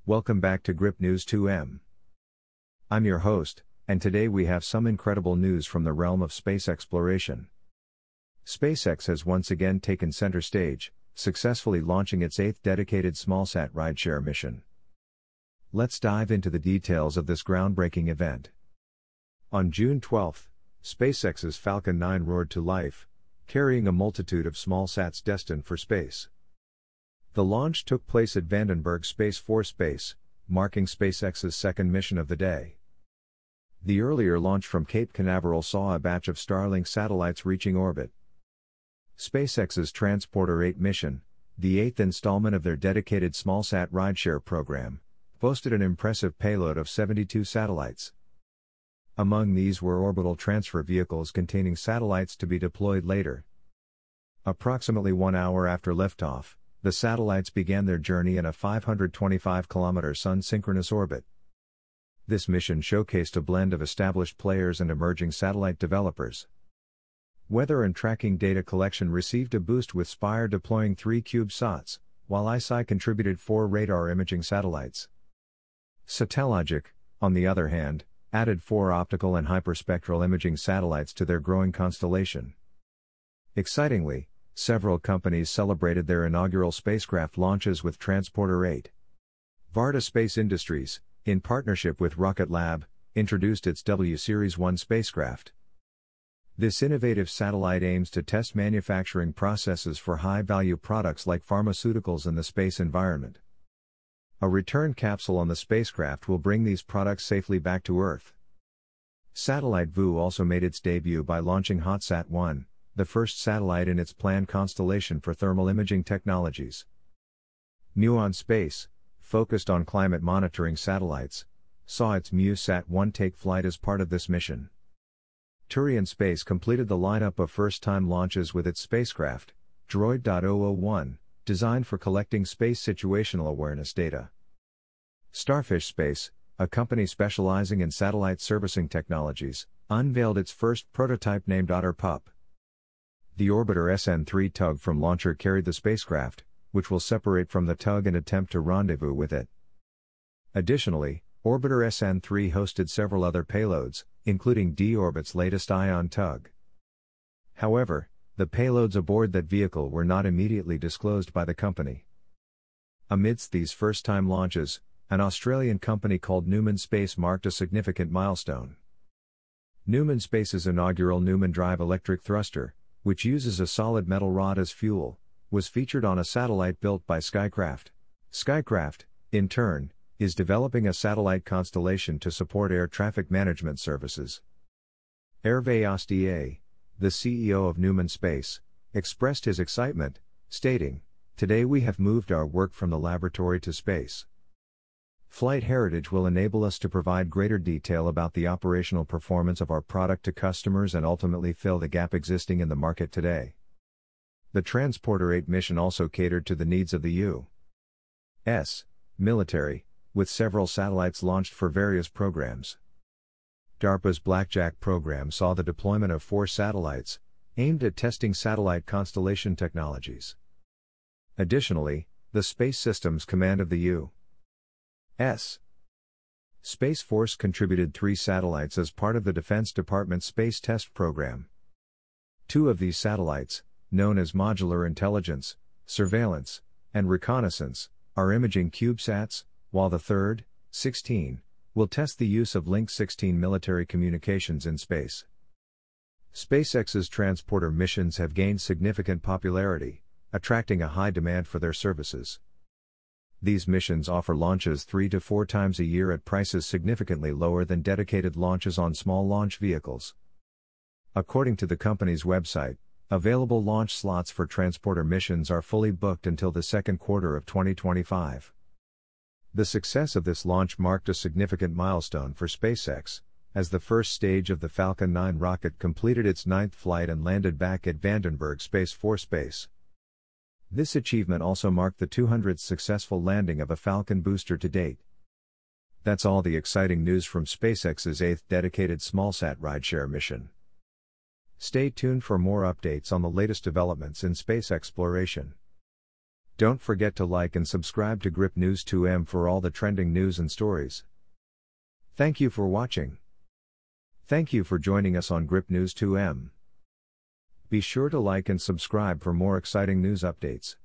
Welcome back to Grip News 2M. I'm your host, and today we have some incredible news from the realm of space exploration. SpaceX has once again taken center stage, successfully launching its 8th dedicated Smallsat Rideshare mission. Let's dive into the details of this groundbreaking event. On June 12, SpaceX's Falcon 9 roared to life, carrying a multitude of smallsats destined for space. The launch took place at Vandenberg Space Force Base, marking SpaceX's second mission of the day. The earlier launch from Cape Canaveral saw a batch of Starlink satellites reaching orbit. SpaceX's Transporter 8 mission, the 8th installment of their dedicated Smallsat Rideshare program, boasted an impressive payload of 72 satellites. Among these were orbital transfer vehicles containing satellites to be deployed later. Approximately 1 hour after liftoff, the satellites began their journey in a 525-kilometer sun-synchronous orbit. This mission showcased a blend of established players and emerging satellite developers. Weather and tracking data collection received a boost with Spire deploying 3 CubeSats, while ISI contributed 4 radar imaging satellites. Satellogic, on the other hand, added 4 optical and hyperspectral imaging satellites to their growing constellation. Excitingly, several companies celebrated their inaugural spacecraft launches with Transporter 8. Varda Space Industries, in partnership with Rocket Lab, introduced its W-Series 1 spacecraft. This innovative satellite aims to test manufacturing processes for high-value products like pharmaceuticals in the space environment. A return capsule on the spacecraft will bring these products safely back to Earth. Satellite VU also made its debut by launching HotSat-1, the first satellite in its planned constellation for thermal imaging technologies. Muon Space, focused on climate monitoring satellites, saw its MuSat-1 take flight as part of this mission. Turian Space completed the lineup of first-time launches with its spacecraft, Droid.001, designed for collecting space situational awareness data. Starfish Space, a company specializing in satellite servicing technologies, unveiled its first prototype named Otter Pup. The Orbiter SN3 tug from launcher carried the spacecraft, which will separate from the tug and attempt to rendezvous with it. Additionally, Orbiter SN3 hosted several other payloads, including D-Orbit's latest Ion tug. However, the payloads aboard that vehicle were not immediately disclosed by the company. Amidst these first-time launches, an Australian company called Newman Space marked a significant milestone. Newman Space's inaugural Newman Drive electric thruster, which uses a solid metal rod as fuel, was featured on a satellite built by Skycraft. Skycraft, in turn, is developing a satellite constellation to support air traffic management services. Hervé Astier, the CEO of Newman Space, expressed his excitement, stating, "Today we have moved our work from the laboratory to space. Flight heritage will enable us to provide greater detail about the operational performance of our product to customers and ultimately fill the gap existing in the market today." The Transporter 8 mission also catered to the needs of the U.S. military, with several satellites launched for various programs. DARPA's Blackjack program saw the deployment of 4 satellites, aimed at testing satellite constellation technologies. Additionally, the Space Systems Command of the U.S. Space Force contributed 3 satellites as part of the Defense Department's Space Test Program. 2 of these satellites, known as Modular Intelligence, Surveillance, and Reconnaissance, are imaging CubeSats, while the third, 16, will test the use of Link 16 military communications in space. SpaceX's transporter missions have gained significant popularity, attracting a high demand for their services. These missions offer launches 3 to 4 times a year at prices significantly lower than dedicated launches on small launch vehicles. According to the company's website, available launch slots for transporter missions are fully booked until the second quarter of 2025. The success of this launch marked a significant milestone for SpaceX, as the first stage of the Falcon 9 rocket completed its 9th flight and landed back at Vandenberg Space Force Base. This achievement also marked the 200th successful landing of a Falcon booster to date. That's all the exciting news from SpaceX's 8th dedicated Smallsat Rideshare mission. Stay tuned for more updates on the latest developments in space exploration. Don't forget to like and subscribe to Grip News 2M for all the trending news and stories. Thank you for watching. Thank you for joining us on Grip News 2M. Be sure to like and subscribe for more exciting news updates.